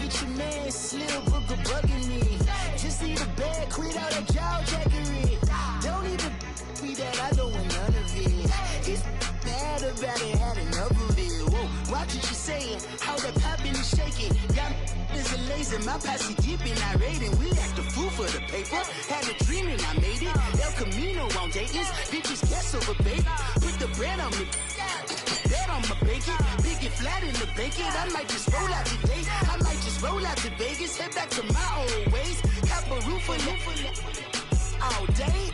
with your man, Slim Booker bugging me. Just need a bag, quit all that jaw jackery. Don't even be that, I don't want none of it. It's bad about it, had enough of it. Whoa, watch what you saying, how that poppin' and shaking. Got is a laser, my posse dipping, I raiding. We act a fool for the paper. Had a dream and I made it. El Camino on Dayton's, bitches guess over baby. Put the bread on me, bet on my bacon. Big it flat in the bacon. I might just roll out today. I might just roll out to Vegas. Head back to my old ways. Have a roof all day.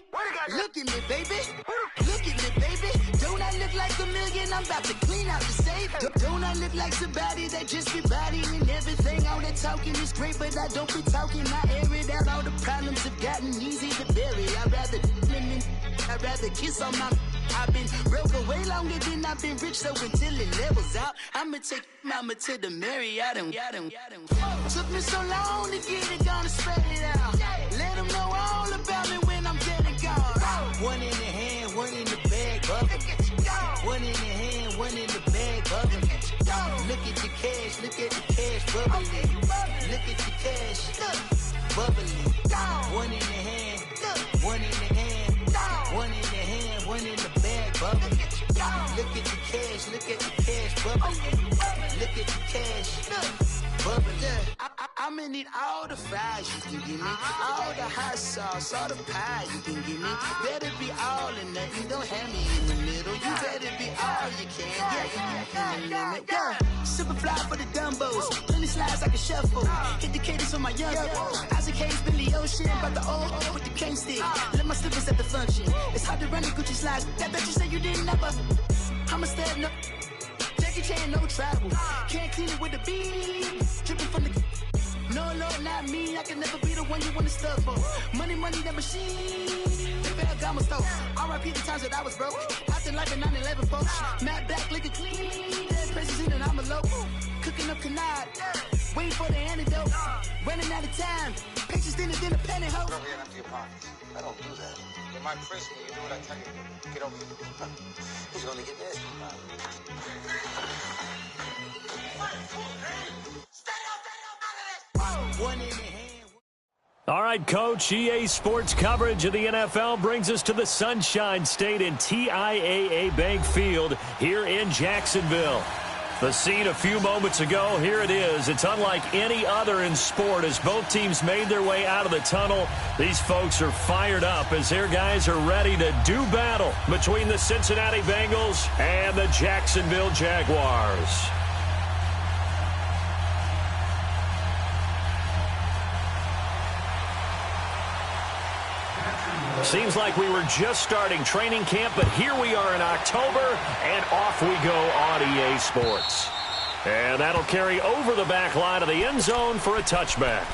Look at me, baby. Look at me, baby. Don't I look like a million? I'm about to clean out the safe. Don't I look like somebody that just be bodying everything? All that talking is great, but I don't be talking. I air it out. All the problems have gotten easy to bury. I'd rather kiss on my. I've been broke way longer than I've been rich, so until it levels out, I'ma take mama to the Marriott and took me so long to get it, gonna spread it out. Let them know all about me when I'm dead and gone. One in the hand, one in the bag, bubbling. One in the hand, one in the bag, bubbling. Look at the cash, bubbling. Look at the cash, bubbling. One in the hand, one in the hand, one in the hand, one in the bag, bubbling. Look at the cash, bubbling. Look at the cash, bubbling. I'ma need all the fries you can give me, all the hot sauce, all the pie you can give me. Better be all or nothing, don't have me in the middle. You better be all you can, yeah. Super fly for the Dumbos, plenty slides like a shuffle. Hit the cadence on my young Isaac Hayes, Billy Ocean, about the old with the cane stick. Let my slippers at the function. It's hard to run the Gucci slides. I bet you say you didn't never. I'ma step no. Jackie Chan, no travel. Can't clean it with the beat. Dripping from the. No, Lord, not me. I can never be the one you wanna stuff for. Money, that machine. The Ferragamo store. R.I.P. the times that I was broke. Acting like a 9/11 folks. Matte back, looking clean. Dead president and I'm a local. Cooking up canard. Waiting for the antidote. Running out of time. Pictures thinner than a penny hoe. Don't get empty your pockets. I don't do that. You might press me. You do what I tell you. Get over here. He's gonna get nasty. One in the hand. All right, Coach, EA Sports coverage of the NFL brings us to the Sunshine State in TIAA Bank Field here in Jacksonville. The scene a few moments ago, here it is. It's unlike any other in sport as both teams made their way out of the tunnel. These folks are fired up as their guys are ready to do battle between the Cincinnati Bengals and the Jacksonville Jaguars. Seems like we were just starting training camp, but here we are in October, and off we go on EA Sports. And that'll carry over the back line of the end zone for a touchback.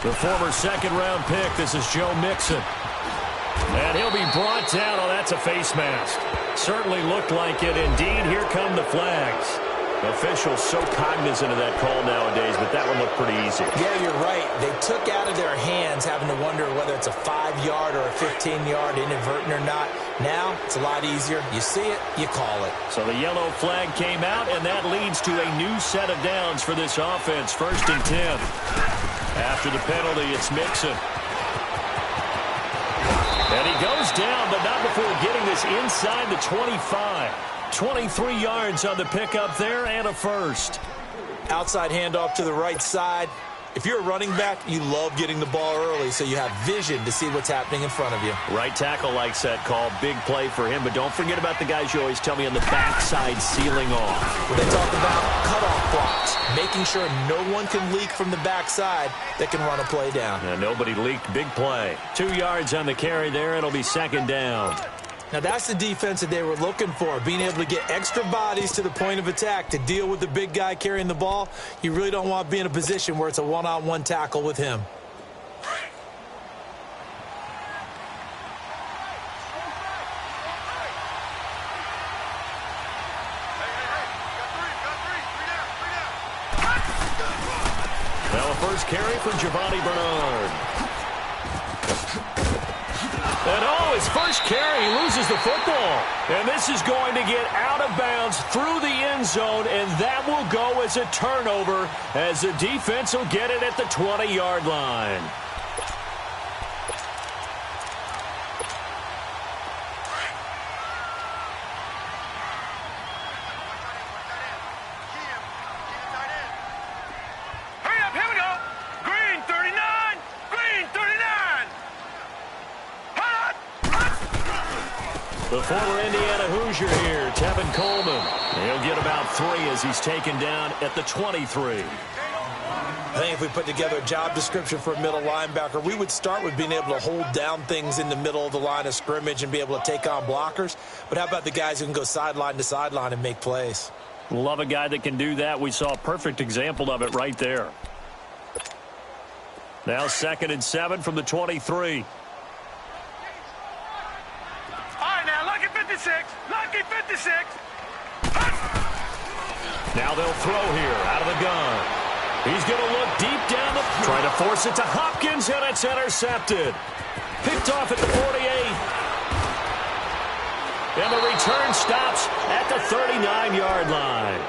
The former second-round pick, this is Joe Mixon. And he'll be brought down. Oh, that's a face mask. Certainly looked like it. Indeed, here come the flags. Officials so cognizant of that call nowadays, but that one looked pretty easy. Yeah, you're right. They took out of their hands having to wonder whether it's a 5-yard or a 15-yard inadvertent or not. Now, it's a lot easier. You see it, you call it. So the yellow flag came out, and that leads to a new set of downs for this offense. 1st and 10. After the penalty, it's Mixon. And he goes down, but not before getting this inside the 25. 23 yards on the pickup there and a first. Outside handoff to the right side. If you're a running back, you love getting the ball early so you have vision to see what's happening in front of you. Right tackle likes that call. Big play for him, but don't forget about the guys you always tell me on the backside sealing off. When they talk about cutoff blocks, making sure no one can leak from the backside that can run a play down. And nobody leaked. Big play. 2 yards on the carry there. It'll be 2nd down. Now, that's the defense that they were looking for, being able to get extra bodies to the point of attack to deal with the big guy carrying the ball. You really don't want to be in a position where it's a one-on-one tackle with him. first carry for Giovanni Bernard. And his first carry, he loses the football. And this is going to get out of bounds through the end zone, and that will go as a turnover as the defense will get it at the 20-yard line. The former Indiana Hoosier here, Tevin Coleman. He'll get about 3 as he's taken down at the 23. I think if we put together a job description for a middle linebacker, we would start with being able to hold down things in the middle of the line of scrimmage and be able to take on blockers. But how about the guys who can go sideline to sideline and make plays? Love a guy that can do that. We saw a perfect example of it right there. Now 2nd and 7 from the 23. Lucky 56. Now they'll throw here out of the gun. He's going to look deep down the... Trying to force it to Hopkins, and it's intercepted. Picked off at the 48. And the return stops at the 39-yard line.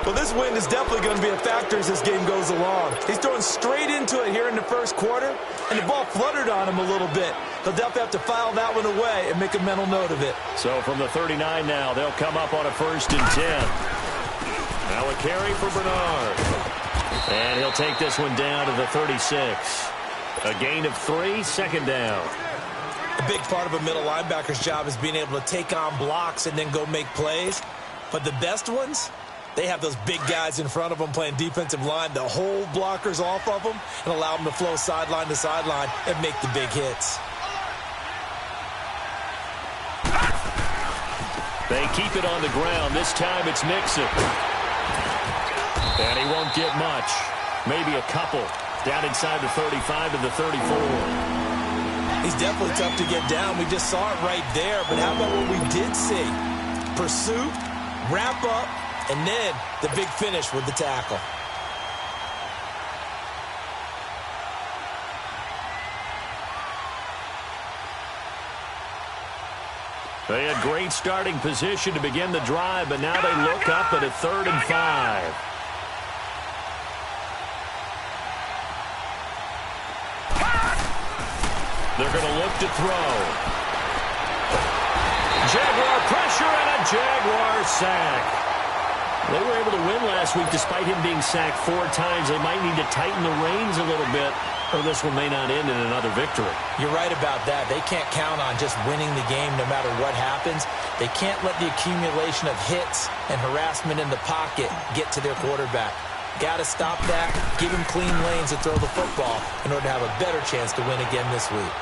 Well, this wind is definitely going to be a factor as this game goes along. He's throwing straight into it here in the first quarter, and the ball fluttered on him a little bit. He'll definitely have to file that one away and make a mental note of it. So from the 39 now, they'll come up on a 1st and 10. Now a carry for Bernard. And he'll take this one down to the 36. A gain of 3, 2nd down. A big part of a middle linebacker's job is being able to take on blocks and then go make plays. But the best ones, they have those big guys in front of them playing defensive line to hold blockers off of them and allow them to flow sideline to sideline and make the big hits. They keep it on the ground. This time it's Mixon. And he won't get much. Maybe a couple. Down inside the 35 to the 34. He's definitely tough to get down. We just saw it right there. But how about what we did see? Pursuit, wrap up, and then the big finish with the tackle. They had great starting position to begin the drive, but now they look up at a 3rd and 5. They're going to look to throw. Jaguar pressure and a Jaguar sack. They were able to win last week despite him being sacked 4 times. They might need to tighten the reins a little bit, or this one may not end in another victory. You're right about that. They can't count on just winning the game no matter what happens. They can't let the accumulation of hits and harassment in the pocket get to their quarterback. Got to stop that, give him clean lanes to throw the football in order to have a better chance to win again this week.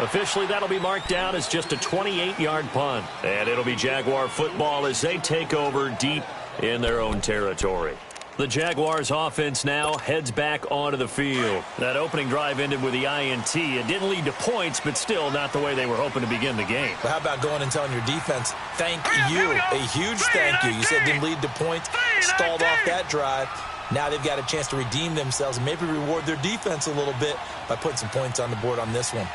Officially, that'll be marked down as just a 28-yard punt. And it'll be Jaguar football as they take over deep in their own territory. The Jaguars offense now heads back onto the field. That opening drive ended with the INT. It didn't lead to points, but still not the way they were hoping to begin the game. But how about going and telling your defense, thank you, a huge thank you. You said it didn't lead to points, stalled off that drive. Now they've got a chance to redeem themselves and maybe reward their defense a little bit by putting some points on the board on this one.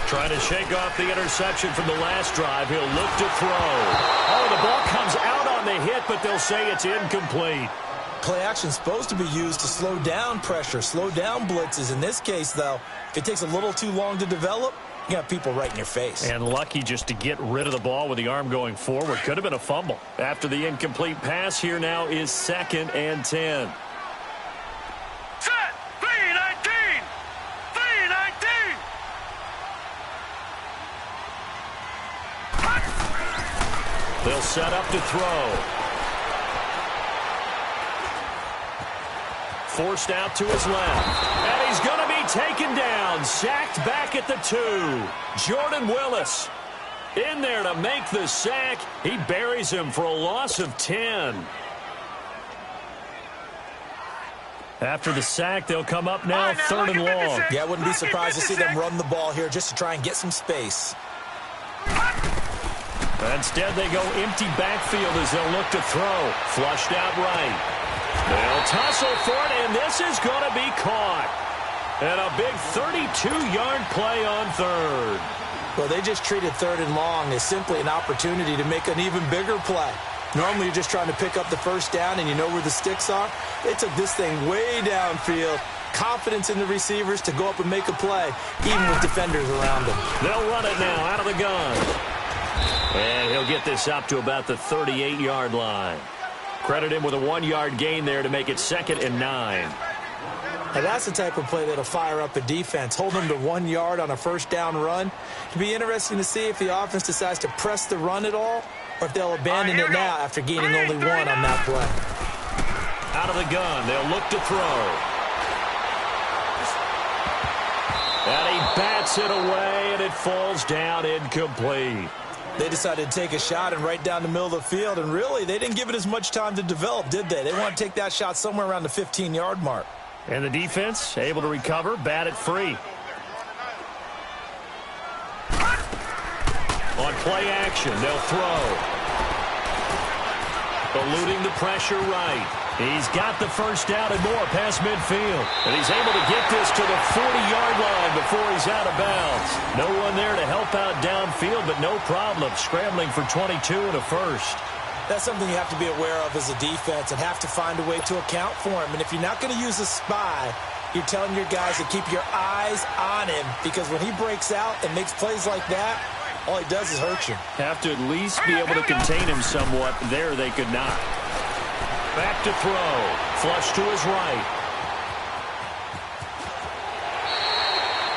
Trying to shake off the interception from the last drive. He'll look to throw. Oh, the ball comes out on the hit, but they'll say it's incomplete. Play action's supposed to be used to slow down pressure, slow down blitzes. In this case, though, if it takes a little too long to develop, you got people right in your face. And lucky just to get rid of the ball with the arm going forward. Could have been a fumble. After the incomplete pass, here now is 2nd and 10. Set! 3-19! 3-19! They'll set up to throw. Forced out to his left. And he's going to be taken down. Sacked back at the 2. Jordan Willis in there to make the sack. He buries him for a loss of 10. After the sack, they'll come up now 3rd and long. Yeah, I wouldn't be surprised to see them run the ball here just to try and get some space. A Instead, they go empty backfield as they'll look to throw. Flushed out right. They'll tussle for it, and this is going to be caught. And a big 32-yard play on third. Well, they just treated third and long as simply an opportunity to make an even bigger play. Normally, you're just trying to pick up the first down, and you know where the sticks are. They took this thing way downfield. Confidence in the receivers to go up and make a play, even with defenders around them. They'll run it now out of the gun. And he'll get this up to about the 38-yard line. Credit him with a 1-yard gain there to make it 2nd and 9. Now that's the type of play that'll fire up a defense. Hold them to 1 yard on a first down run. It'll be interesting to see if the offense decides to press the run at all or if they'll abandon it now after gaining only 1 on that play. Out of the gun, they'll look to throw. And he bats it away, and it falls down incomplete. They decided to take a shot and right down the middle of the field, and really, they didn't give it as much time to develop, did they? They want to take that shot somewhere around the 15-yard mark. And the defense able to recover, bat it free. On play action, they'll throw. Eluding the pressure right. He's got the first down and more past midfield. And he's able to get this to the 40-yard line before he's out of bounds. No one there to help out downfield, but no problem scrambling for 22 and a first. That's something you have to be aware of as a defense and have to find a way to account for him. And if you're not going to use a spy, you're telling your guys to keep your eyes on him, because when he breaks out and makes plays like that, all he does is hurt you. Have to at least be able to contain him somewhat. There they could not. Back to throw. Flush to his right.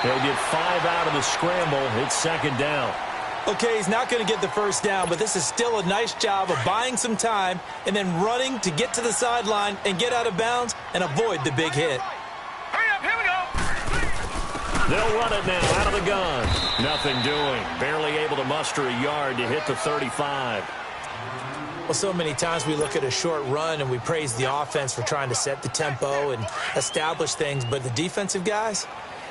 He'll get 5 out of the scramble. It's 2nd down. Okay, he's not going to get the first down, but this is still a nice job of buying some time and then running to get to the sideline and get out of bounds and avoid the big hit. Hurry up, here we go. They'll run it now out of the gun. Nothing doing. Barely able to muster a yard to hit the 35. Well, so many times we look at a short run and we praise the offense for trying to set the tempo and establish things, but the defensive guys,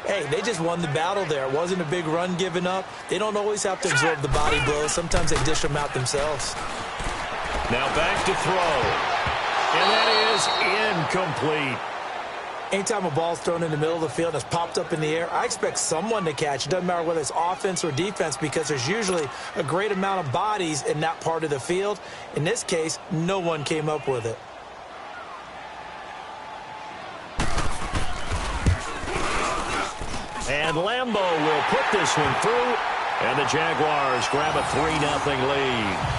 hey, they just won the battle there. It wasn't a big run given up. They don't always have to absorb the body blows. Sometimes they dish them out themselves. Now back to throw. And that is incomplete. Anytime a ball's thrown in the middle of the field and it's popped up in the air, I expect someone to catch. It doesn't matter whether it's offense or defense, because there's usually a great amount of bodies in that part of the field. In this case, no one came up with it. And Lambeau will put this one through, and the Jaguars grab a 3-0 lead.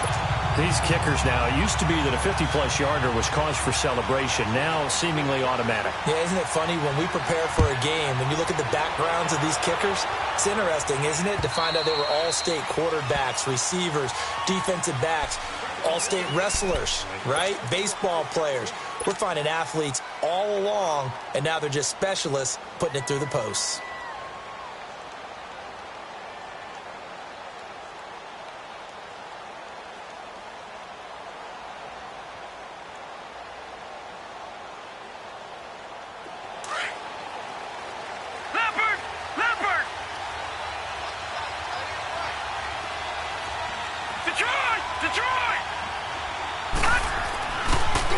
These kickers now, it used to be that a 50-plus yarder was cause for celebration, now seemingly automatic. Yeah, isn't it funny when we prepare for a game, when you look at the backgrounds of these kickers, it's interesting, isn't it, to find out they were all-state quarterbacks, receivers, defensive backs, all-state wrestlers, right? Baseball players. We're finding athletes all along, and now they're just specialists putting it through the posts.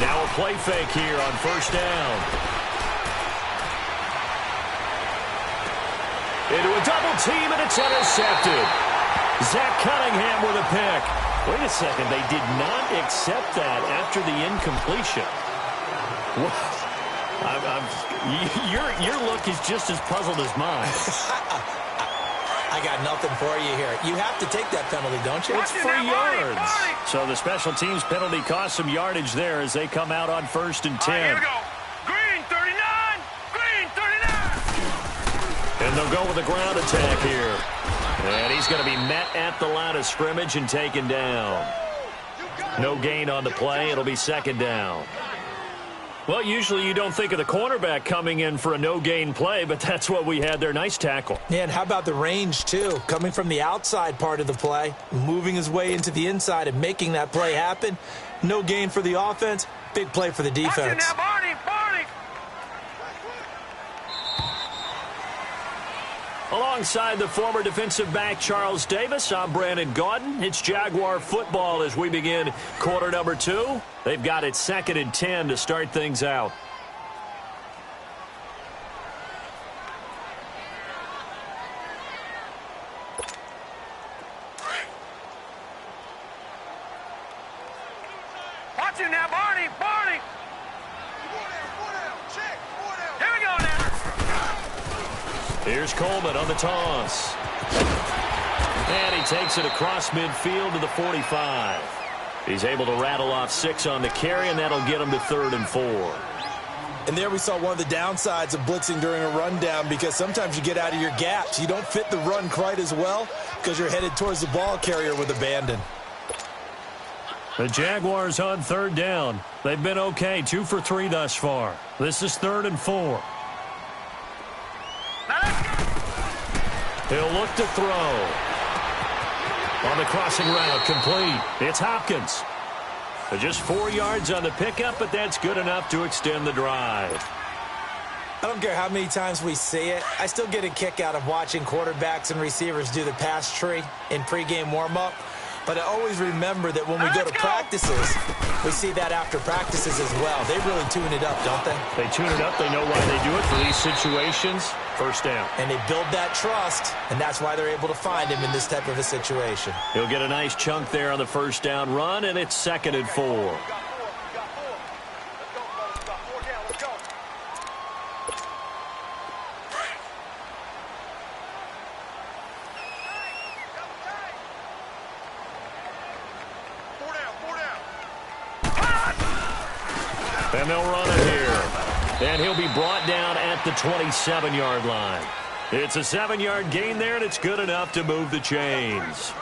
Now a play fake here on first down. Into a double team, and it's intercepted. Zach Cunningham with a pick. Wait a second, they did not accept that after the incompletion. Your look is just as puzzled as mine. I got nothing for you here. You have to take that penalty, don't you? It's 3 yards. So the special teams penalty cost some yardage there as they come out on 1st and 10. Here we go. Green 39. Green 39. And they'll go with a ground attack here. And he's going to be met at the line of scrimmage and taken down. No gain on the play. It'll be 2nd down. Well, usually you don't think of the cornerback coming in for a no-gain play, but that's what we had there. Nice tackle. Yeah, and how about the range, too? Coming from the outside part of the play, moving his way into the inside and making that play happen. No gain for the offense, big play for the defense. Now, Barney. Alongside the former defensive back Charles Davis, I'm Brandon Gaudin. It's Jaguar football as we begin quarter number 2. They've got it 2nd and 10 to start things out. Watch it now, Barney! Barney! Here we go now! Here's Coleman on the toss. And he takes it across midfield to the 45. He's able to rattle off 6 on the carry, and that'll get him to 3rd and 4. And there we saw one of the downsides of blitzing during a rundown, because sometimes you get out of your gaps. You don't fit the run quite as well because you're headed towards the ball carrier with abandon. The Jaguars on 3rd down. They've been okay, 2 for 3 thus far. This is 3rd and 4. He'll look to throw. On the crossing route, complete. It's Hopkins. Just 4 yards on the pickup, but that's good enough to extend the drive. I don't care how many times we see it. I still get a kick out of watching quarterbacks and receivers do the pass tree in pregame warm-up. But I always remember that when we go to practices, we see that after practices as well. They really tune it up, don't they? They tune it up. They know why they do it for these situations. First down. And they build that trust, and that's why they're able to find him in this type of a situation. He'll get a nice chunk there on the first down run, and it's 2nd and 4. And they'll run it here. And he'll be brought down at the 27-yard line. It's a 7-yard gain there, and it's good enough to move the chains.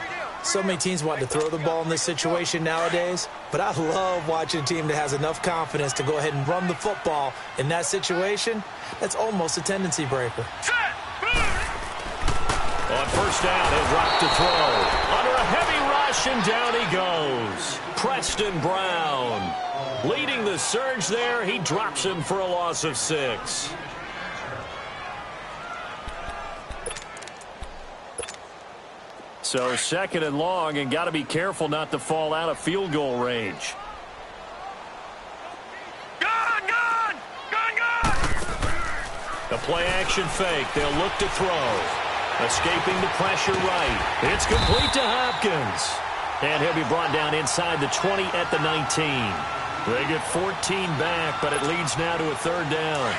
So many teams want to throw the ball in this situation nowadays, but I love watching a team that has enough confidence to go ahead and run the football in that situation. That's almost a tendency breaker. On first down, he'll drop to throw. Under a heavy rush, and down he goes. Preston Brown leading the surge there. He drops him for a loss of 6. So 2nd and long, and got to be careful not to fall out of field goal range. Gun! Gun! Gun! Gun! A play-action fake. They'll look to throw. Escaping the pressure right. It's complete to Hopkins. And he'll be brought down inside the 20 at the 19. They get 14 back, but it leads now to a 3rd down.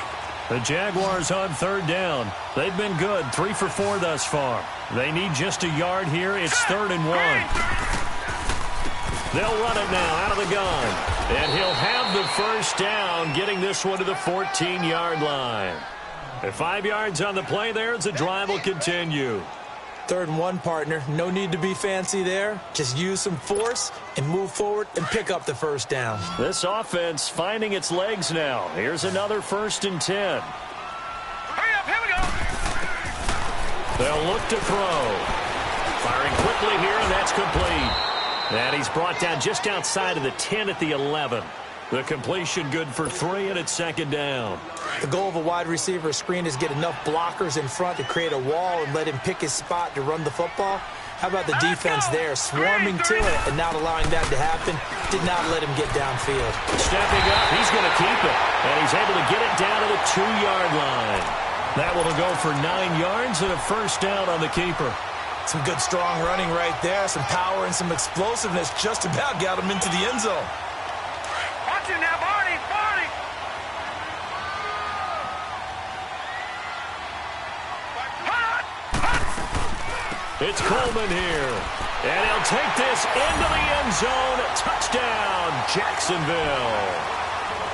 The Jaguars on 3rd down. They've been good, 3 for 4 thus far. They need just a yard here. It's 3rd and 1. They'll run it now out of the gun. And he'll have the first down, getting this one to the 14-yard line. At 5 yards on the play there, the drive will continue. 3rd and 1, partner. No need to be fancy there. Just use some force and move forward and pick up the first down. This offense finding its legs now. Here's another 1st and 10. Hurry up, here we go! They'll look to throw. Firing quickly here, and that's complete. And he's brought down just outside of the 10 at the 11. The completion good for 3, and it's 2nd down. The goal of a wide receiver screen is get enough blockers in front to create a wall and let him pick his spot to run the football. How about the defense there, swarming to it and not allowing that to happen? Did not let him get downfield. Stepping up, he's going to keep it. And he's able to get it down to the 2-yard line. That will go for 9 yards and a first down on the keeper. Some good strong running right there, some power and some explosiveness. Just about got him into the end zone. Watch it now, Barney! Barney! It's Coleman here. And he'll take this into the end zone. Touchdown, Jacksonville.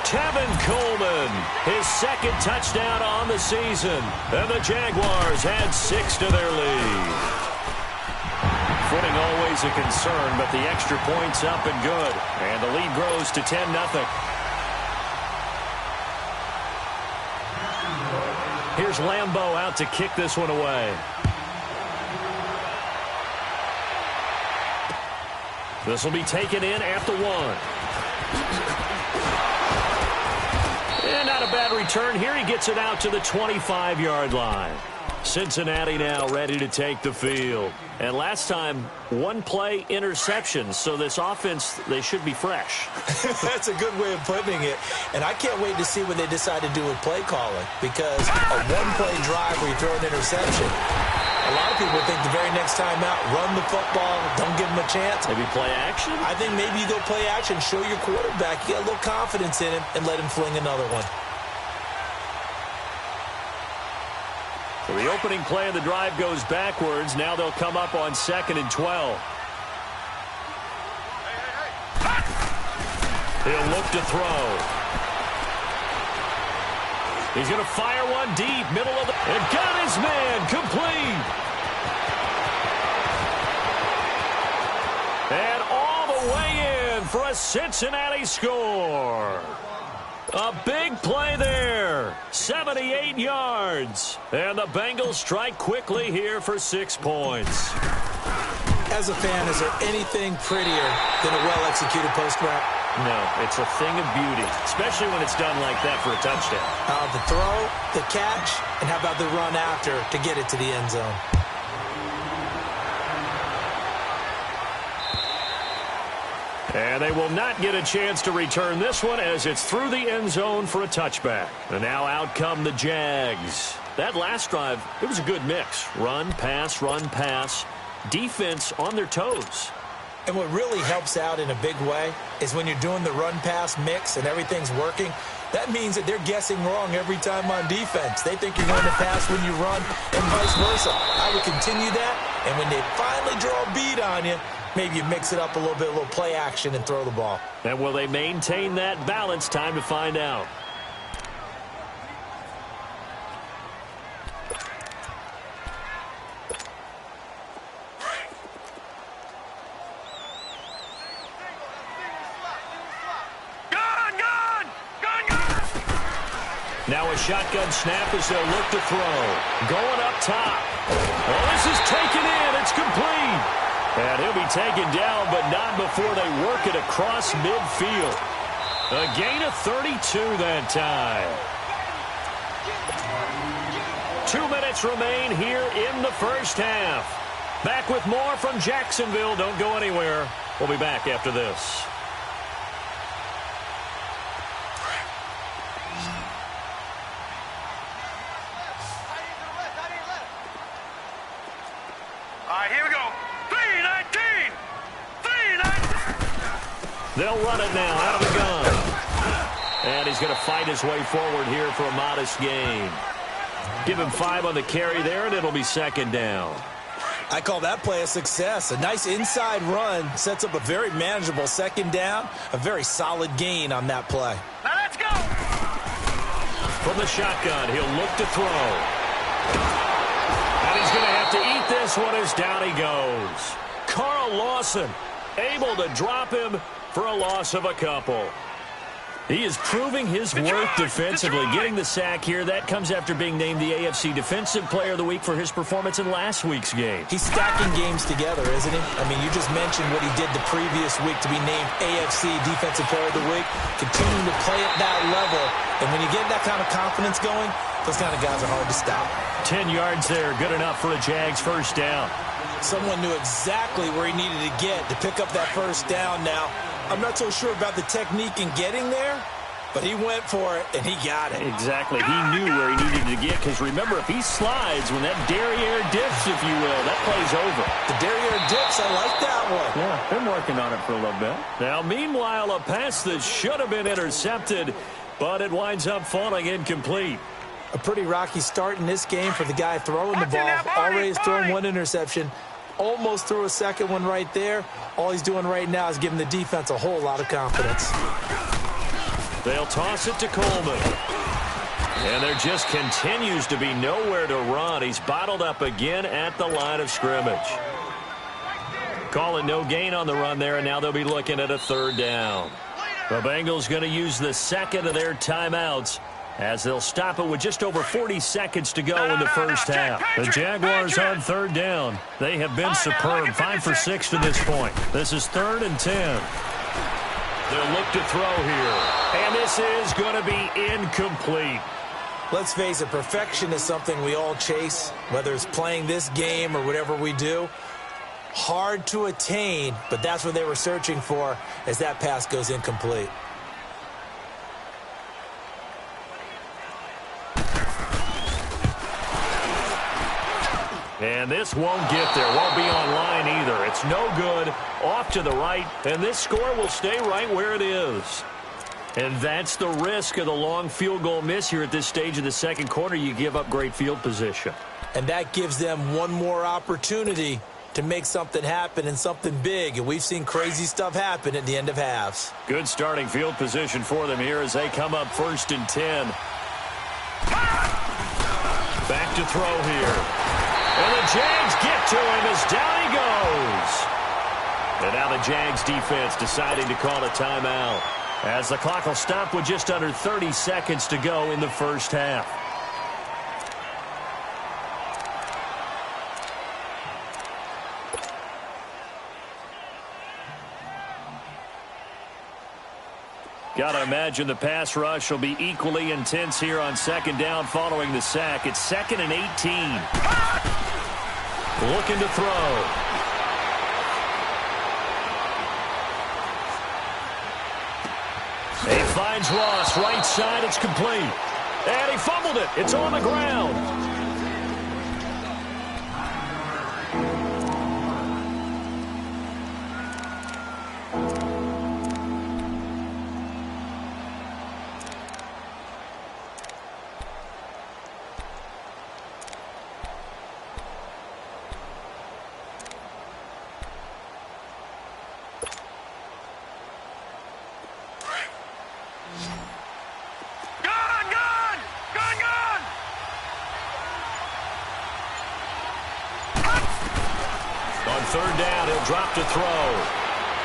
Tevin Coleman, his 2nd touchdown on the season. And the Jaguars add 6 to their lead. Footing always a concern, but the extra point's up and good. And the lead grows to 10-0. Here's Lambeau out to kick this one away. This will be taken in at the 1. And not a bad return here. He gets it out to the 25-yard line. Cincinnati now ready to take the field. And last time, one play interception. So this offense, they should be fresh. That's a good way of putting it. And I can't wait to see what they decide to do with play calling. Because a one-play drive where you throw an interception, a lot of people think the very next time out, run the football, don't give them a chance. Maybe play action? I think maybe you go play action, show your quarterback, get a little confidence in him, and let him fling another one. So the opening play of the drive goes backwards. Now they'll come up on 2nd and 12. He'll look to throw. He's going to fire one deep, middle of the... And got his man, complete. And all the way in for a Cincinnati score. A big play there, 78 yards. And the Bengals strike quickly here for 6 points. As a fan, is there anything prettier than a well-executed post route? No, it's a thing of beauty, especially when it's done like that for a touchdown. The throw, the catch, and how about the run after to get it to the end zone? And they will not get a chance to return this one as it's through the end zone for a touchback. And now out come the Jags. That last drive, it was a good mix. Run, pass, defense on their toes. And what really helps out in a big way is when you're doing the run-pass mix and everything's working, that means that they're guessing wrong every time on defense. They think you're going to pass when you run and vice versa. I would continue that, and when they finally draw a beat on you, maybe you mix it up a little bit, a little play action, and throw the ball. And will they maintain that balance? Time to find out. Now a shotgun snap as they'll look to throw. Going up top. Oh, this is taken in. It's complete. And he'll be taken down, but not before they work it across midfield. A gain of 32 that time. 2 minutes remain here in the first half. Back with more from Jacksonville. Don't go anywhere. We'll be back after this. Here we go. 3-19. 3-19. They'll run it now out of the gun. And he's going to fight his way forward here for a modest gain. Give him 5 on the carry there, and it'll be 2nd down. I call that play a success. A nice inside run sets up a very manageable 2nd down. A very solid gain on that play. Now let's go. From the shotgun, he'll look to throw. And he's going to have to eat this one as down he goes. Carl Lawson able to drop him for a loss of a couple. He is proving his worth defensively, getting the sack here. That comes after being named the AFC Defensive Player of the Week for his performance in last week's game. He's stacking games together, isn't he? I mean, you just mentioned what he did the previous week to be named AFC Defensive Player of the Week, continuing to play at that level. And when you get that kind of confidence going, those kind of guys are hard to stop. 10 yards there, good enough for a Jags first down. Someone knew exactly where he needed to get to pick up that first down now. I'm not so sure about the technique in getting there, but he went for it, and he got it. Exactly. He knew where he needed to get, because remember, if he slides, when that derriere dips, if you will, that play's over. The derriere dips, I like that one. Yeah, been working on it for a little bit. Now, meanwhile, a pass that should have been intercepted, but it winds up falling incomplete. A pretty rocky start in this game for the guy throwing the ball. Already has thrown one interception. Almost threw a second one right there. All he's doing right now is giving the defense a whole lot of confidence. They'll toss it to Coleman. And there just continues to be nowhere to run. He's bottled up again at the line of scrimmage. Calling no gain on the run there, and now they'll be looking at a 3rd down. The Bengals going to use the 2nd of their timeouts, as they'll stop it with just over 40 seconds to go in the first half. The Jaguars on 3rd down. They have been superb, 5 for 6 to this point. This is 3rd and 10. They'll look to throw here. And this is going to be incomplete. Let's face it, perfection is something we all chase, whether it's playing this game or whatever we do. Hard to attain, but that's what they were searching for as that pass goes incomplete. And this won't get there. Won't be online either. It's no good. Off to the right. And this score will stay right where it is. And that's the risk of the long field goal miss here at this stage of the second quarter. You give up great field position. And that gives them one more opportunity to make something happen and something big. And we've seen crazy stuff happen at the end of halves. Good starting field position for them here as they come up 1st and 10. Back to throw here. And the Jags get to him as down he goes. And now the Jags defense deciding to call a timeout as the clock will stop with just under 30 seconds to go in the first half. Got to imagine the pass rush will be equally intense here on second down following the sack. It's 2nd and 18. Looking to throw. He finds Ross right side. It's complete. And he fumbled it. It's on the ground. Third down, he'll drop to throw.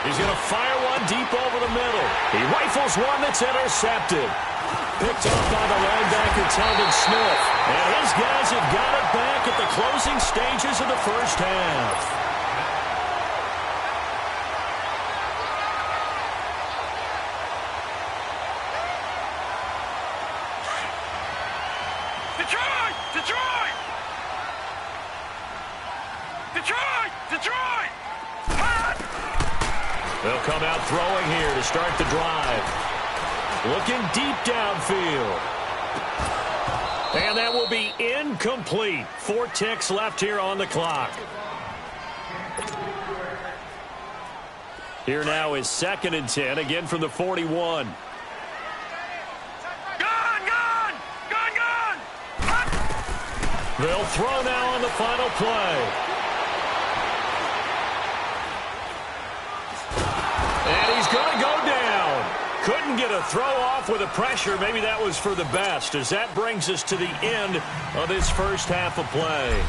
He's going to fire one deep over the middle. He rifles one that's intercepted. Picked off by the linebacker, Telvin Smith. And his guys have got it back at the closing stages of the first half. Detroit! Detroit! Detroit! Detroit! They'll come out throwing here to start the drive. Looking deep downfield. And that will be incomplete. 4 ticks left here on the clock. Here now is 2nd and 10, again from the 41. They'll throw now on the final play. And he's going to go down. Couldn't get a throw off with the pressure. Maybe that was for the best, as that brings us to the end of this first half of play.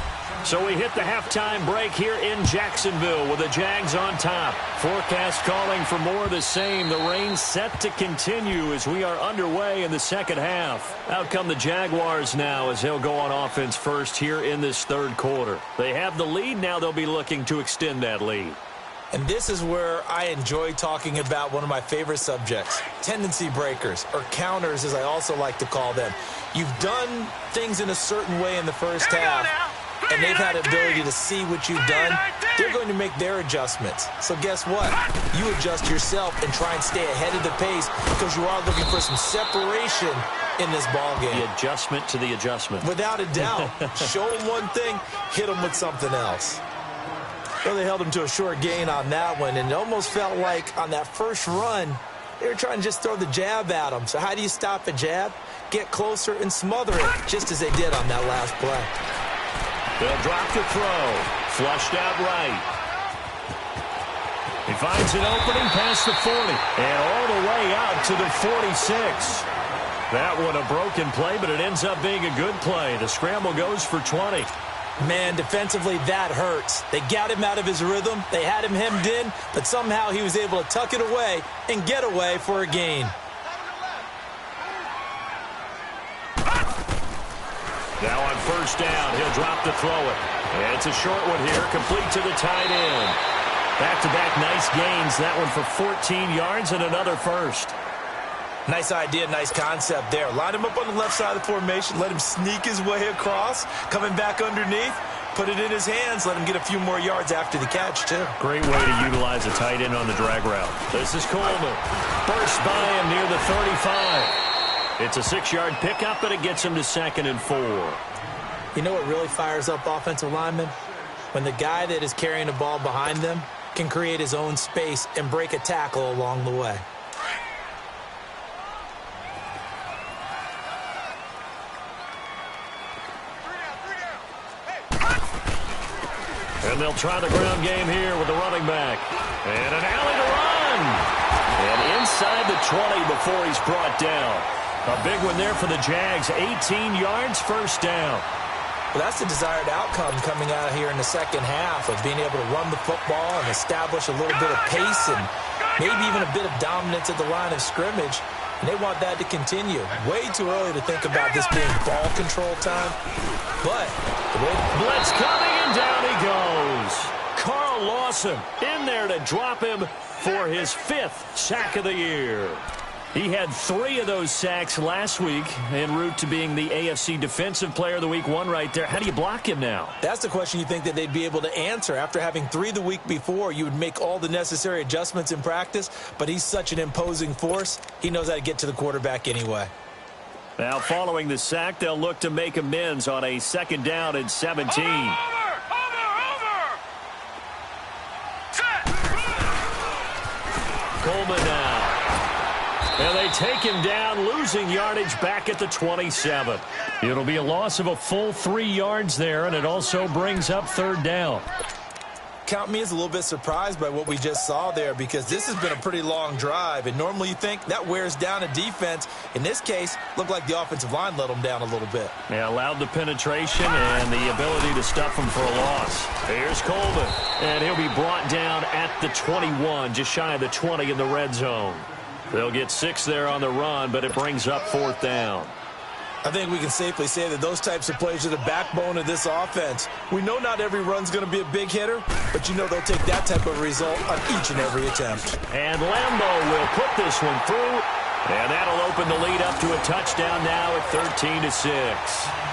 So we hit the halftime break here in Jacksonville with the Jags on top. Forecast calling for more of the same. The rain set to continue as we are underway in the second half. Out come the Jaguars now as they'll go on offense first here in this third quarter. They have the lead. Now they'll be looking to extend that lead. And this is where I enjoy talking about one of my favorite subjects, tendency breakers, or counters as I also like to call them. You've done things in a certain way in the first half, and they've had the ability to see what you've done. They're going to make their adjustments. So guess what? You adjust yourself and try and stay ahead of the pace because you are looking for some separation in this ball game. The adjustment to the adjustment. Without a doubt. Show them one thing, hit them with something else. Well, they held him to a short gain on that one, and it almost felt like on that first run, they were trying to just throw the jab at him. So how do you stop a jab? Get closer and smother it, just as they did on that last play. They'll drop the throw. Flushed out right. He finds an opening past the 40, and all the way out to the 46. That one a broken play, but it ends up being a good play. The scramble goes for 20. Man, defensively, that hurts. They got him out of his rhythm. They had him hemmed in, but somehow he was able to tuck it away and get away for a gain. Now on first down, he'll drop to throw it. And it's a short one here, complete to the tight end. Back-to-back nice gains, that one for 14 yards and another first. Nice idea, nice concept there. Line him up on the left side of the formation, let him sneak his way across, coming back underneath, put it in his hands, let him get a few more yards after the catch, too. Great way to utilize a tight end on the drag route. This is Coleman. Burst by him near the 35. It's a 6-yard pickup, and it gets him to 2nd and 4. You know what really fires up offensive linemen? When the guy that is carrying the ball behind them can create his own space and break a tackle along the way. And they'll try the ground game here with the running back. And an alley to run. And inside the 20 before he's brought down. A big one there for the Jags. 18 yards, first down. Well, that's the desired outcome coming out here in the second half of being able to run the football and establish a little bit of pace and maybe even a bit of dominance at the line of scrimmage. And they want that to continue. Way too early to think about this being ball control time. But the way blitz coming, and down he goes. Carl Lawson in there to drop him for his 5th sack of the year. He had 3 of those sacks last week en route to being the AFC Defensive Player of the Week 1 right there. How do you block him now? That's the question you think that they'd be able to answer. After having 3 the week before, you would make all the necessary adjustments in practice, but he's such an imposing force, he knows how to get to the quarterback anyway. Now, following the sack, they'll look to make amends on a 2nd down and 17. Over! Set! Coleman now. And they take him down, losing yardage back at the 27. It'll be a loss of a full 3 yards there, and it also brings up 3rd down. Count me as a little bit surprised by what we just saw there, because this has been a pretty long drive, and normally you think that wears down a defense. In this case, looked like the offensive line let them down a little bit. Yeah, allowed the penetration and the ability to stuff him for a loss. Here's Coleman, and he'll be brought down at the 21, just shy of the 20 in the red zone. They'll get 6 there on the run, but it brings up 4th down. I think we can safely say that those types of plays are the backbone of this offense. We know not every run's going to be a big hitter, but you know they'll take that type of result on each and every attempt. And Lambo will put this one through, and that'll open the lead up to a touchdown now at 13-6.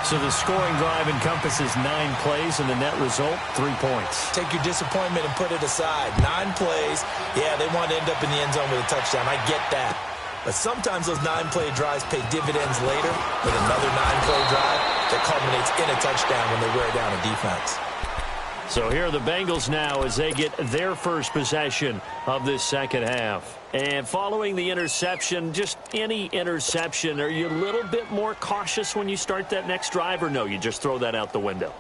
So the scoring drive encompasses 9 plays, and the net result, 3 points. Take your disappointment and put it aside. 9 plays. Yeah, they want to end up in the end zone with a touchdown. I get that. But sometimes those 9-play drives pay dividends later with another 9-play drive that culminates in a touchdown when they wear down a defense. So here are the Bengals now as they get their first possession of this second half. And following the interception, just any interception, are you a little bit more cautious when you start that next drive, or no, you just throw that out the window?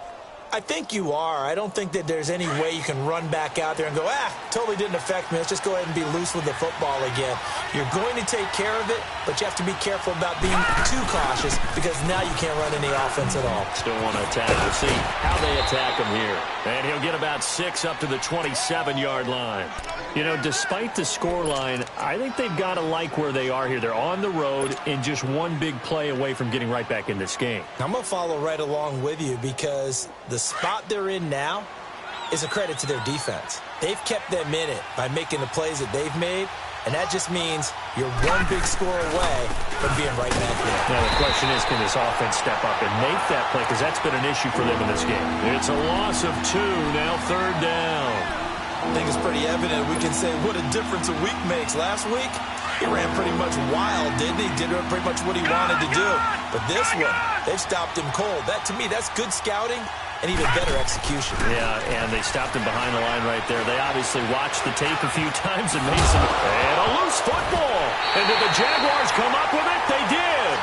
I think you are. I don't think that there's any way you can run back out there and go, totally didn't affect me. Let's just go ahead and be loose with the football again. You're going to take care of it, but you have to be careful about being too cautious, because now you can't run any offense at all. Still want to attack. We'll see how they attack him here. And he'll get about 6 up to the 27-yard line. You know, despite the scoreline, I think they've got to like where they are here. They're on the road and just one big play away from getting right back in this game. I'm going to follow right along with you, because the spot they're in now is a credit to their defense. They've kept them in it by making the plays that they've made, and that just means you're one big score away from being right back there. Now the question is, can this offense step up and make that play, because that's been an issue for them in this game. It's a loss of 2, now 3rd down. I think it's pretty evident. We can say what a difference a week makes. Last week, he ran pretty much wild, didn't he? Did pretty much what he wanted to do. But this one, they've stopped him cold. That, to me, that's good scouting and even better execution. Yeah, and they stopped him behind the line right there. They obviously watched the tape a few times and made some... And a loose football. And did the Jaguars come up with it? They did.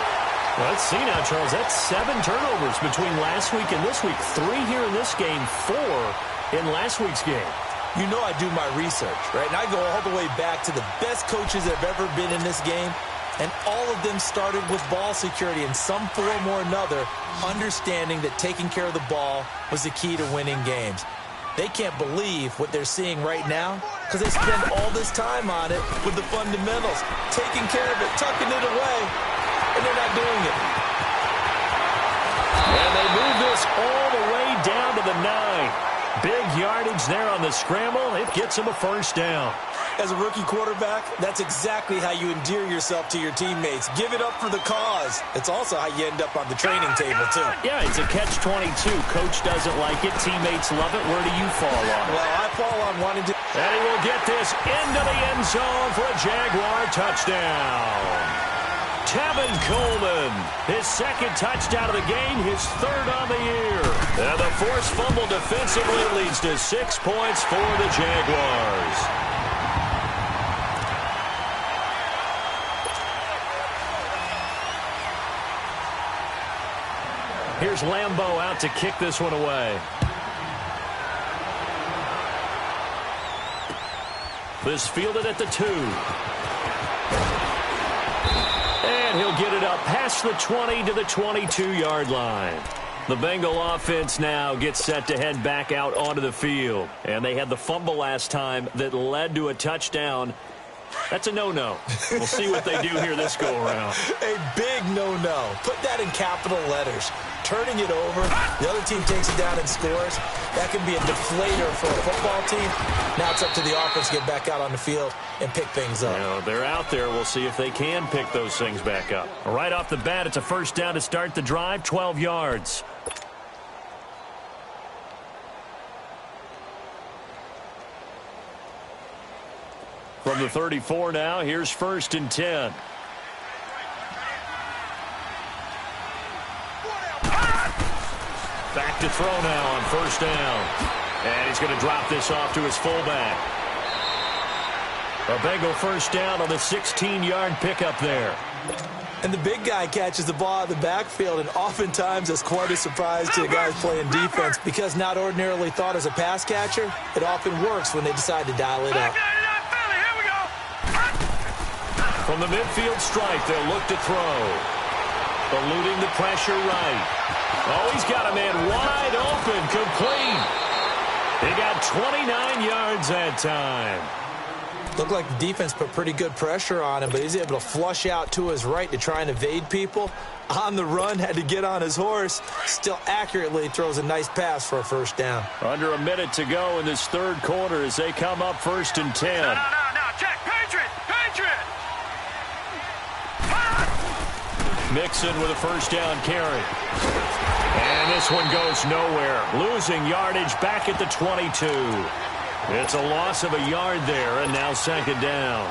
Well, let's see now, Charles. That's 7 turnovers between last week and this week. 3 here in this game, 4 in last week's game. You know I do my research, right? And I go all the way back to the best coaches that have ever been in this game, and all of them started with ball security in some form or another, understanding that taking care of the ball was the key to winning games. They can't believe what they're seeing right now, because they spend all this time on it with the fundamentals, taking care of it, tucking it away, and they're not doing it. And they move this all the way down to the 9. Big yardage there on the scramble. It gets him a first down. As a rookie quarterback, that's exactly how you endear yourself to your teammates. Give it up for the cause. It's also how you end up on the training table, too. Yeah, it's a catch-22. Coach doesn't like it. Teammates love it. Where do you fall on? Well, I fall on wanting to... And he will get this into the end zone for a Jaguar touchdown. Tevin Coleman, his second touchdown of the game, his third on the year. And the forced fumble defensively leads to 6 points for the Jaguars. Here's Lambeau out to kick this one away. This fielded at the 2. And he'll get it up past the 20 to the 22-yard line. The Bengal offense now gets set to head back out onto the field. And they had the fumble last time that led to a touchdown. That's a no-no. We'll see what they do here this go-around. A big no-no. Put that in capital letters. Turning it over, the other team takes it down and scores. That can be a deflator for a football team. Now it's up to the offense to get back out on the field and pick things up. You know, they're out there. We'll see if they can pick those things back up. Right off the bat, it's a first down to start the drive, 12 yards. From the 34 now, here's 1st and 10. Back to throw now on 1st down. And he's going to drop this off to his fullback. A Bengal first down on the 16-yard pickup there. And the big guy catches the ball out of the backfield, and oftentimes that's quite a surprise to the guys playing defense because not ordinarily thought as a pass catcher, it often works when they decide to dial it up. From the midfield stripe, they'll look to throw. Eluding the pressure right. Oh, he's got a man wide open, complete. He got 29 yards that time. Looked like the defense put pretty good pressure on him, but he's able to flush out to his right to try and evade people. On the run, had to get on his horse. Still accurately throws a nice pass for a first down. Under a minute to go in this third quarter as they come up 1st and 10. No, check. Patriot! Mixon with a first down carry. And this one goes nowhere. Losing yardage back at the 22. It's a loss of a yard there, and now 2nd down.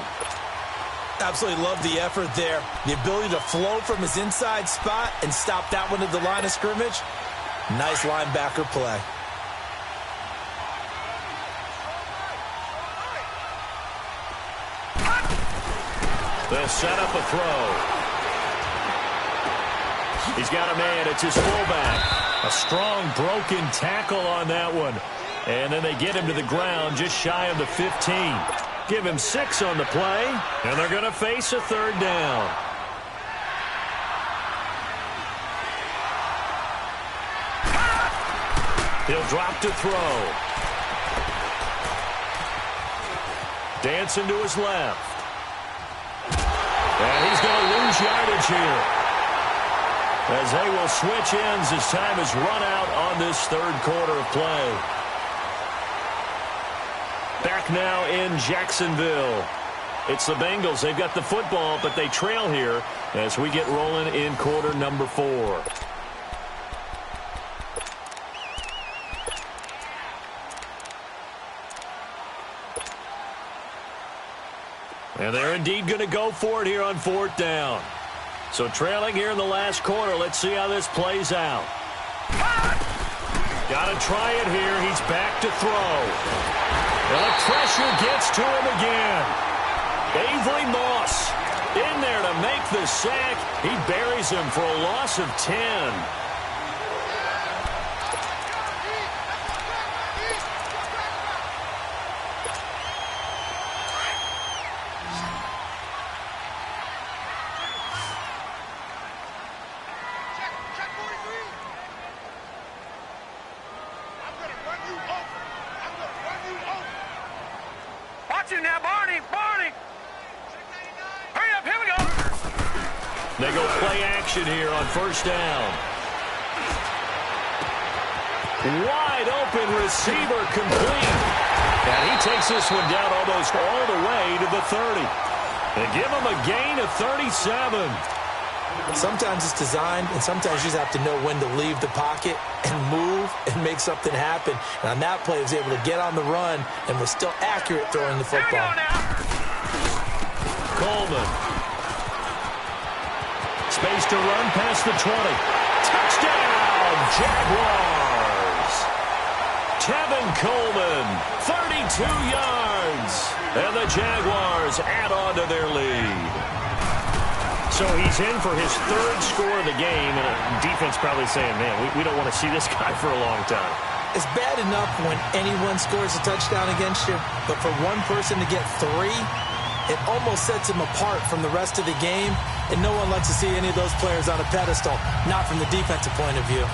Absolutely love the effort there. The ability to flow from his inside spot and stop that one at the line of scrimmage. Nice linebacker play. They'll set up a throw. He's got a man. It's his fullback. A strong broken tackle on that one. And then they get him to the ground just shy of the 15. Give him 6 on the play. And they're going to face a 3rd down. He'll drop to throw. Dancing to his left. And he's going to lose yardage here. As they will switch ends as time has run out on this third quarter of play. Back now in Jacksonville. It's the Bengals. They've got the football, but they trail here as we get rolling in quarter number 4. And they're indeed going to go for it here on 4th down. So trailing here in the last quarter. Let's see how this plays out. Got to try it here. He's back to throw. And the pressure gets to him again. Avery Moss in there to make the sack. He buries him for a loss of 10. Now, Barney! Hurry up, here we go! They go play action here on 1st down. Wide Wide open receiver complete. And he takes this one down almost all the way to the 30. And give him a gain of 37. Sometimes it's designed, and sometimes you just have to know when to leave the pocket and move and make something happen. And on that play, he was able to get on the run and was still accurate throwing the football. Coleman. Space to run past the 20. Touchdown, Jaguars. Tevin Coleman, 32 yards. And the Jaguars add on to their lead. So he's in for his third score of the game, and defense probably saying, man, we don't want to see this guy for a long time. It's bad enough when anyone scores a touchdown against you, but for one person to get 3, it almost sets him apart from the rest of the game, and no one likes to see any of those players on a pedestal, not from the defensive point of view.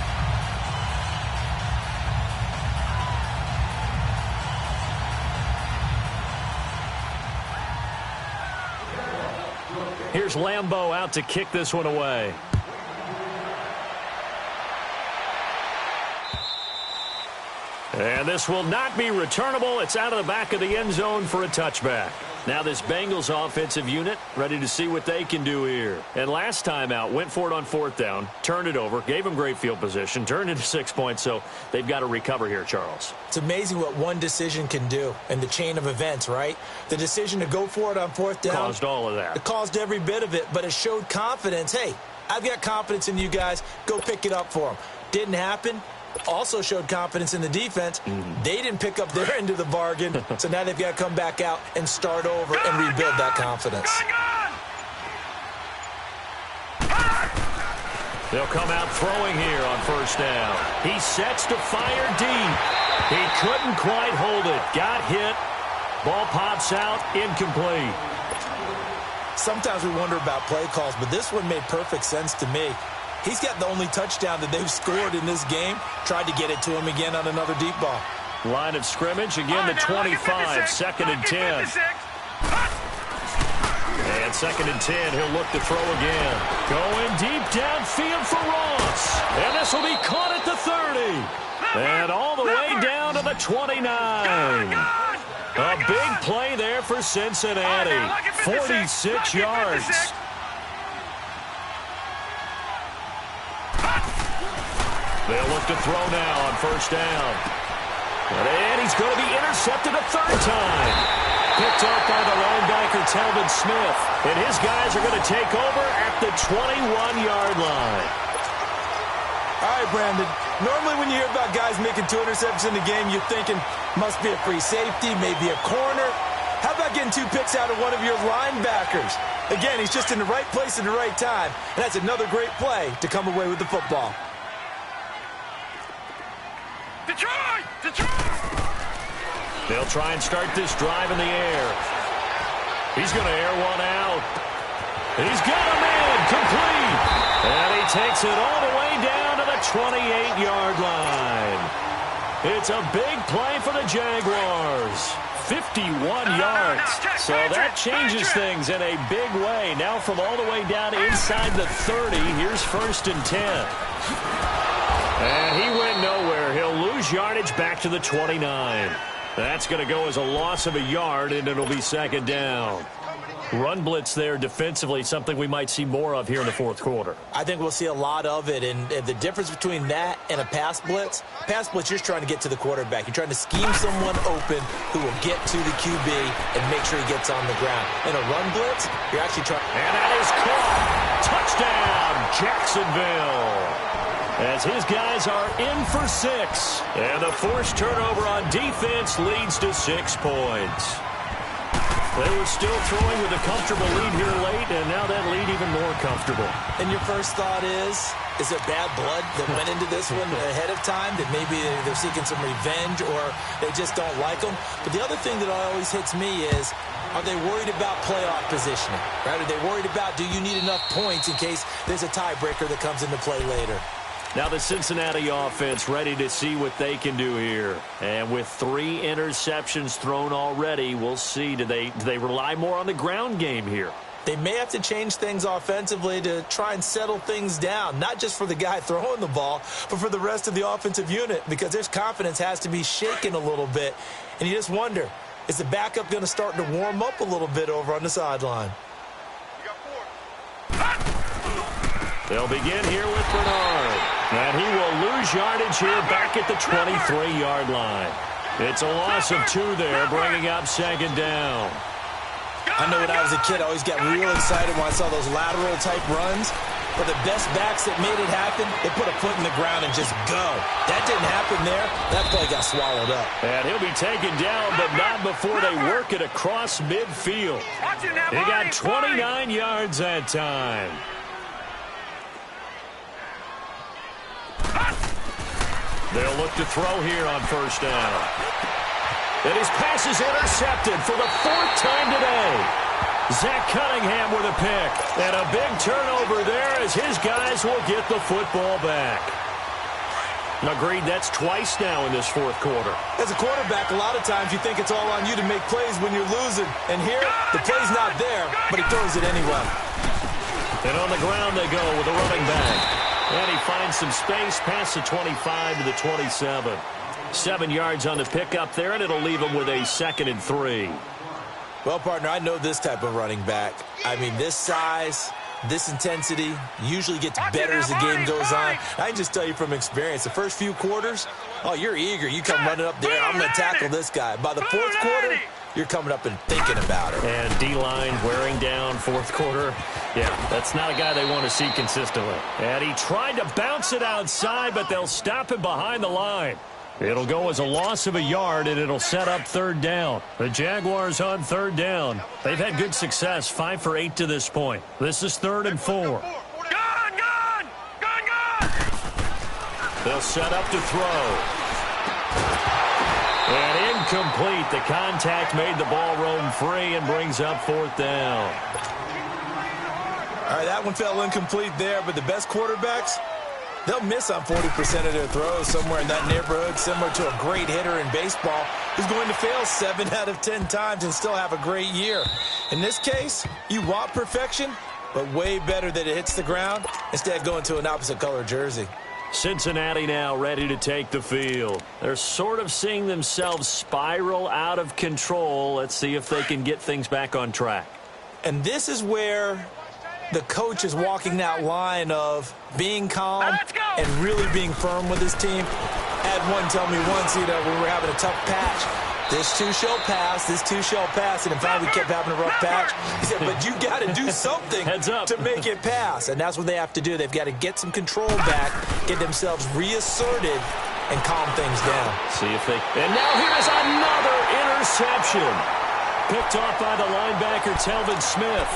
Here's Lambeau out to kick this one away. And this will not be returnable. It's out of the back of the end zone for a touchback. Now this Bengals offensive unit ready to see what they can do here. And last time out, went for it on 4th down, turned it over, gave them great field position, turned into 6 points, so they've got to recover here, Charles. It's amazing what one decision can do in the chain of events, right? The decision to go for it on 4th down. Caused all of that. It caused every bit of it, but it showed confidence. Hey, I've got confidence in you guys. Go pick it up for them. Didn't happen. Also showed confidence in the defense. They didn't pick up their end of the bargain, so now they've got to come back out and start over and rebuild that confidence. They'll come out throwing here on 1st down. He sets to fire deep. He couldn't quite hold it. Got hit. Ball pops out. Incomplete. Sometimes we wonder about play calls, but this one made perfect sense to me. He's got the only touchdown that they've scored in this game. Tried to get it to him again on another deep ball. Line of scrimmage, again the 25, 2nd and 10. And 2nd and 10, he'll look to throw again. Going deep downfield for Ross. And this will be caught at the 30. And all the way down to the 29. A big play there for Cincinnati. 46 yards. They'll look to throw now on 1st down. And he's going to be intercepted a 3rd time. Picked up by the linebacker, Telvin Smith. And his guys are going to take over at the 21-yard line. All right, Brandon. Normally when you hear about guys making 2 interceptions in the game, you're thinking must be a free safety, maybe a corner. How about getting 2 picks out of one of your linebackers? Again, he's just in the right place at the right time. And that's another great play to come away with the football. Detroit! Detroit! They'll try and start this drive in the air. He's going to air one out. He's got him in, complete. And he takes it all the way down to the 28-yard line. It's a big play for the Jaguars. 51 yards. So that changes things in a big way. Now from all the way down inside the 30, here's 1st and 10. And he went nowhere. He'll lose yardage back to the 29. That's going to go as a loss of a yard, and it'll be 2nd down. Run blitz there defensively, something we might see more of here in the 4th quarter. I think we'll see a lot of it, and the difference between that and a pass blitz, you're just trying to get to the quarterback. You're trying to scheme someone open who will get to the QB and make sure he gets on the ground. In a run blitz, you're actually trying. And that is caught. Touchdown, Jacksonville. As his guys are in for 6. And the forced turnover on defense leads to 6 points. They were still throwing with a comfortable lead here late, and now that lead even more comfortable. And your first thought is it bad blood that went into this one ahead of time, that maybe they're seeking some revenge or they just don't like them? But the other thing that always hits me is, are they worried about playoff positioning? Right? Are they worried about, do you need enough points in case there's a tiebreaker that comes into play later? Now the Cincinnati offense ready to see what they can do here. And with 3 interceptions thrown already, we'll see. Do they rely more on the ground game here? They may have to change things offensively to try and settle things down, not just for the guy throwing the ball, but for the rest of the offensive unit, because their confidence has to be shaken a little bit. And you just wonder, is the backup going to start to warm up a little bit over on the sideline? They'll begin here with Bernard. And he will lose yardage here back at the 23-yard line. It's a loss of 2 there, bringing up second down. I know when I was a kid, I always got real excited when I saw those lateral-type runs. But the best backs that made it happen, they put a foot in the ground and just go. That didn't happen there. That play got swallowed up. And he'll be taken down, but not before they work it across midfield. He got 29 yards that time. They'll look to throw here on first down. And his pass is intercepted for the 4th time today. Zach Cunningham with a pick. And a big turnover there as his guys will get the football back. Agreed, that's twice now in this 4th quarter. As a quarterback, a lot of times you think it's all on you to make plays when you're losing. And here, the play's not there, but he throws it anyway. And on the ground they go with a running back. And he finds some space past the 25 to the 27. 7 yards on the pickup there, and it'll leave him with a 2nd and 3. Well, partner, I know this type of running back. I mean, this size, this intensity usually gets better as the game goes on. I can just tell you from experience, the first few quarters, oh, you're eager. You come running up there, I'm going to tackle this guy. By the 4th quarter, you're coming up and thinking about it. And D-line wearing down 4th quarter. Yeah, that's not a guy they want to see consistently. And he tried to bounce it outside, but they'll stop him behind the line. It'll go as a loss of a yard, and it'll set up 3rd down. The Jaguars on 3rd down. They've had good success, 5 for 8 to this point. This is 3rd and 4. Gun! They'll set up to throw. And incomplete. The contact made the ball roam free and brings up 4th down. All right, that one fell incomplete there, but the best quarterbacks, they'll miss on 40% of their throws somewhere in that neighborhood, similar to a great hitter in baseball who's going to fail 7 out of 10 times and still have a great year. In this case, you want perfection, but way better that it hits the ground instead of going to an opposite color jersey. Cincinnati now ready to take the field. They're sort of seeing themselves spiral out of control. Let's see if they can get things back on track. And this is where the coach is walking that line of being calm and really being firm with his team. I had one tell me once, when we were having a tough patch, this too shall pass, this too shall pass. And in fact, we kept having a rough patch. He said, but you got to do something to make it pass. And that's what they have to do. They've got to get some control back, get themselves reasserted, and calm things down. See if they... And now here's another interception. Picked off by the linebacker, Telvin Smith.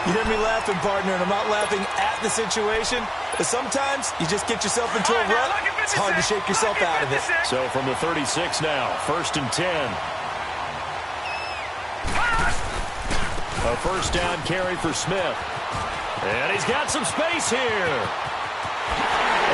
You hear me laughing, partner, and I'm not laughing at the situation, but sometimes you just get yourself into a rut. It's hard to shake yourself out of it. So from the 36 now, 1st and 10. A 1st down carry for Smith. And he's got some space here.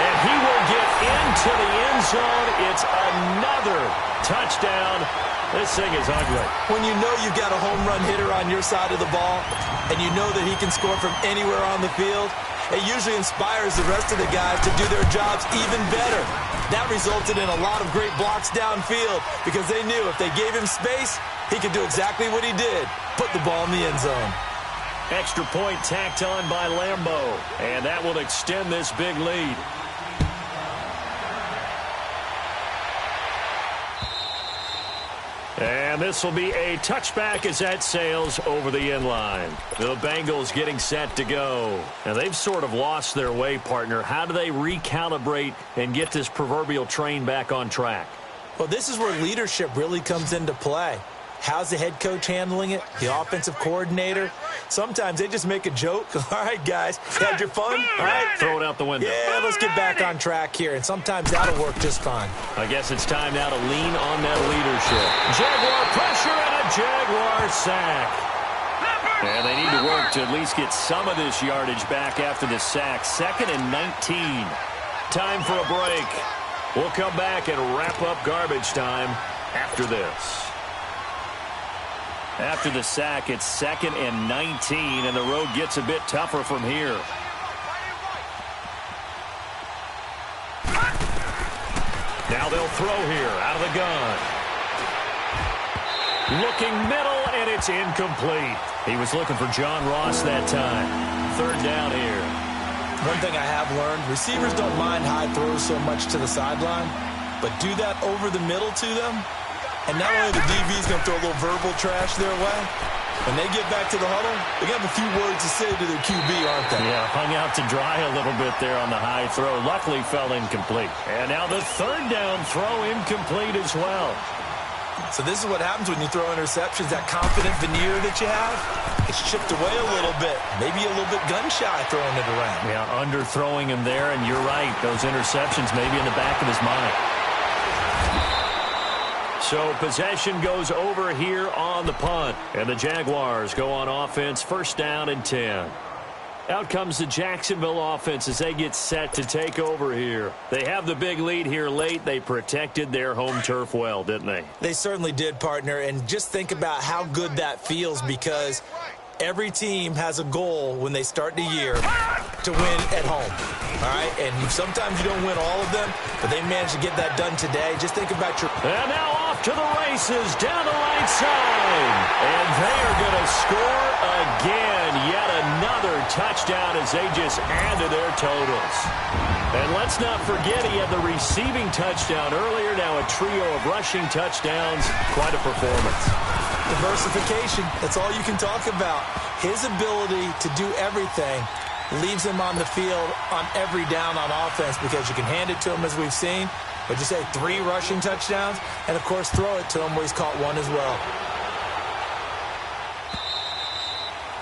And he will get into the end zone. It's another touchdown. This thing is ugly. When you know you've got a home run hitter on your side of the ball, and you know that he can score from anywhere on the field, it usually inspires the rest of the guys to do their jobs even better. That resulted in a lot of great blocks downfield because they knew if they gave him space, he could do exactly what he did, put the ball in the end zone. Extra point tacked on by Lambeau, and that will extend this big lead. And this will be a touchback as that sails over the end line. The Bengals getting set to go. And they've sort of lost their way, partner. How do they recalibrate and get this proverbial train back on track? Well, this is where leadership really comes into play. How's the head coach handling it? The offensive coordinator? Sometimes they just make a joke. All right, guys, had your fun? All right. Throw it out the window. Yeah, let's get back on track here. And sometimes that'll work just fine. I guess it's time now to lean on that leadership. Jaguar pressure and a Jaguar sack. And they need to work to at least get some of this yardage back after the sack. 2nd and 19. Time for a break. We'll come back and wrap up garbage time after this. After the sack, it's 2nd and 19, and the road gets a bit tougher from here. Now they'll throw here out of the gun. Looking middle, and it's incomplete. He was looking for John Ross that time. 3rd down here. One thing I have learned, receivers don't mind high throws so much to the sideline, but do that over the middle to them, and not only the DB's going to throw a little verbal trash their way, when they get back to the huddle, they're going to have a few words to say to their QB, aren't they? Yeah, hung out to dry a little bit there on the high throw. Luckily fell incomplete. And now the 3rd down throw incomplete as well. So this is what happens when you throw interceptions. That confident veneer that you have, it's chipped away a little bit. Maybe a little bit gun-shy throwing it around. Yeah, underthrowing him there, and you're right. Those interceptions maybe in the back of his mind. So possession goes over here on the punt. And the Jaguars go on offense, 1st down and 10. Out comes the Jacksonville offense as they get set to take over here. They have the big lead here late. They protected their home turf well, didn't they? They certainly did, partner. And just think about how good that feels, because every team has a goal when they start the year to win at home. All right? And sometimes you don't win all of them, but they managed to get that done today. Just think about your... And now off to the races down the right side. And they are going to score again. Yet another touchdown as they just add to their totals. And let's not forget he had the receiving touchdown earlier. Now a trio of rushing touchdowns. Quite a performance. Diversification, that's all you can talk about. His ability to do everything leaves him on the field on every down on offense, because you can hand it to him as we've seen, but you say 3 rushing touchdowns, and of course throw it to him where he's caught 1 as well.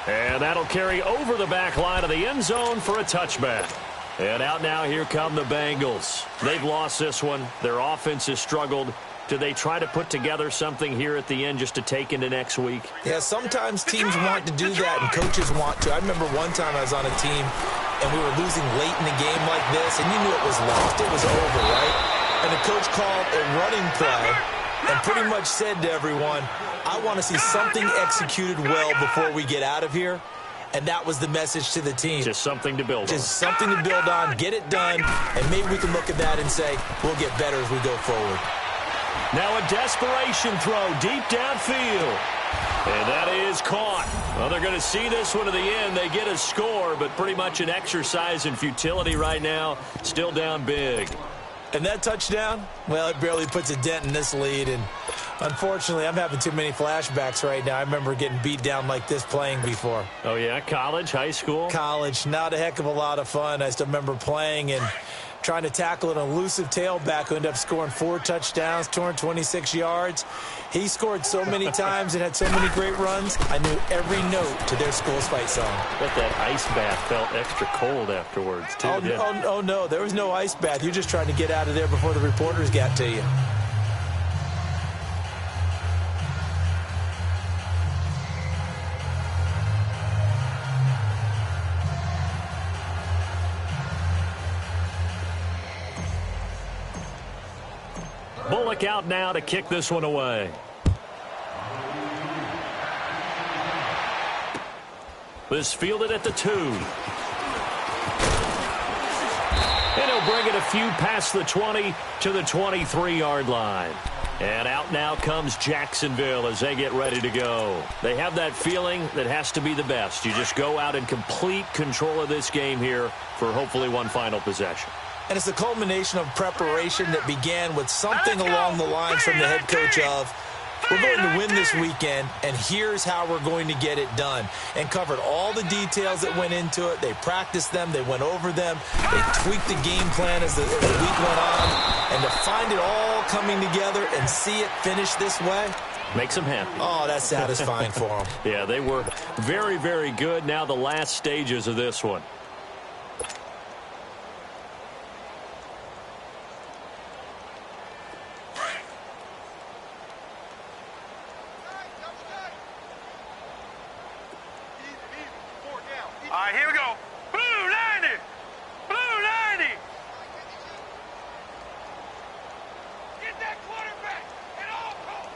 And that'll carry over the back line of the end zone for a touchback. And out now, here come the Bengals. They've lost this one. Their offense has struggled. Do they try to put together something here at the end just to take into next week? Yeah, sometimes teams want to do that and coaches want to. I remember one time I was on a team and we were losing late in the game like this, and you knew it was lost. It was over, right? And the coach called a running play and pretty much said to everyone, I want to see something executed well before we get out of here. And that was the message to the team. Just something to build on. Just something to build on, get it done, and maybe we can look at that and say, we'll get better as we go forward. Now a desperation throw deep downfield. And that is caught. Well, they're going to see this one to the end. They get a score, but pretty much an exercise in futility right now. Still down big. And that touchdown, well, it barely puts a dent in this lead. And unfortunately, I'm having too many flashbacks right now. I remember getting beat down like this playing before. Oh, yeah? College, high school? College, not a heck of a lot of fun. I still remember playing and trying to tackle an elusive tailback who ended up scoring 4 touchdowns, 226 yards. He scored so many times and had so many great runs, I knew every note to their school's fight song. But that ice bath felt extra cold afterwards, too. Oh, no, there was no ice bath. You're just trying to get out of there before the reporters got to you. Bullock out now to kick this one away. This fielded at the 2. And he'll bring it a few past the 20 to the 23-yard line. And out now comes Jacksonville as they get ready to go. They have that feeling that has to be the best. You just go out in complete control of this game here for hopefully one final possession. And it's a culmination of preparation that began with something along the lines from the head coach of, we're going to win this weekend, and here's how we're going to get it done. And covered all the details that went into it. They practiced them. They went over them. They tweaked the game plan as the week went on. And to find it all coming together and see it finish this way, makes them happy. Oh, that's satisfying for them. Yeah, they were very, very good. Now the last stages of this one. All right, here we go. Blue 90. Blue 90. Get that quarterback at all costs.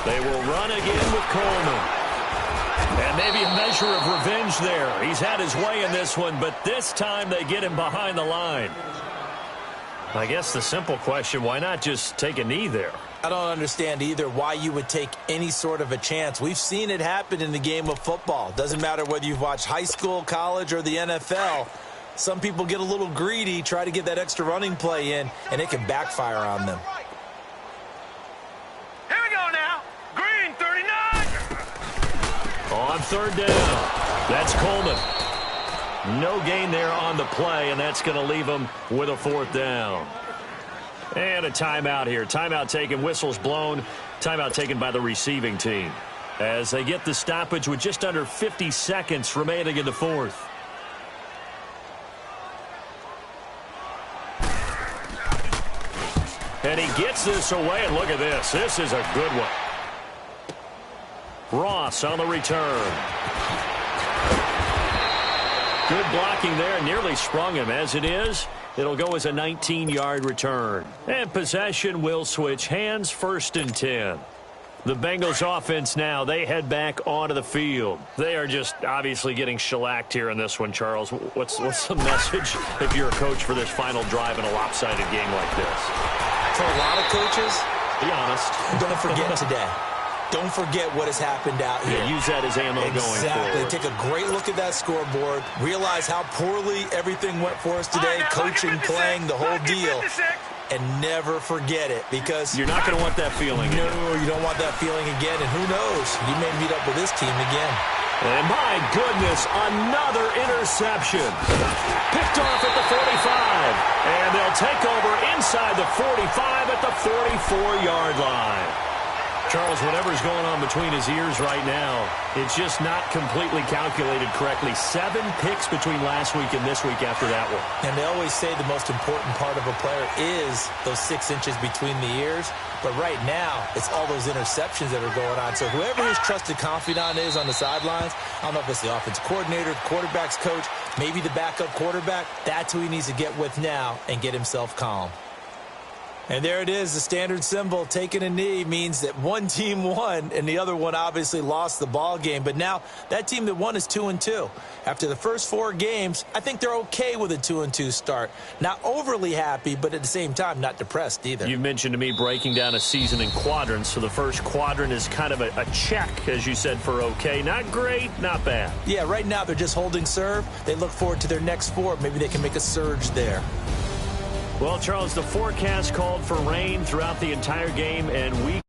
They will run again with Coleman. And maybe a measure of revenge there. He's had his way in this one, but this time they get him behind the line. I guess the simple question, why not just take a knee there? I don't understand either why you would take any sort of a chance. We've seen it happen in the game of football. Doesn't matter whether you've watched high school, college, or the NFL. Some people get a little greedy, try to get that extra running play in, and it can backfire on them. Here we go now. Green 39. On third down, that's Coleman. No gain there on the play, and that's going to leave him with a fourth down. And a timeout here. Timeout taken, whistles blown. Timeout taken by the receiving team as they get the stoppage with just under 50 seconds remaining in the fourth. And he gets this away, and look at this. This is a good one. Ross on the return. Good blocking there, nearly sprung him. As it is, it'll go as a 19-yard return. And possession will switch hands, 1st and 10. The Bengals offense now, they head back onto the field. They are just obviously getting shellacked here in this one, Charles. What's the message if you're a coach for this final drive in a lopsided game like this? For a lot of coaches, be honest. Don't forget today. Don't forget what has happened out here. Yeah, use that as ammo going forward. Exactly. Take a great look at that scoreboard. Realize how poorly everything went for us today. Coaching, playing, the whole deal. And never forget it, because you're not going to want that feeling again. No, you don't want that feeling again. And who knows? You may meet up with this team again. And my goodness, another interception. Picked off at the 45. And they'll take over inside the 45 at the 44-yard line. Charles, whatever's going on between his ears right now, it's just not completely calculated correctly. 7 picks between last week and this week after that one. And they always say the most important part of a player is those 6 inches between the ears. But right now, it's all those interceptions that are going on. So whoever his trusted confidant is on the sidelines, I don't know if it's the offense coordinator, the quarterback's coach, maybe the backup quarterback, that's who he needs to get with now and get himself calm. And there it is, the standard symbol. Taking a knee means that one team won and the other one obviously lost the ball game. But now that team that won is 2-2. After the first 4 games, I think they're okay with a 2-2 start. Not overly happy, but at the same time, not depressed either. You mentioned to me breaking down a season in quadrants. So the first quadrant is kind of a check, as you said, for okay. Not great, not bad. Yeah, right now they're just holding serve. They look forward to their next 4. Maybe they can make a surge there. Well, Charles, the forecast called for rain throughout the entire game, and we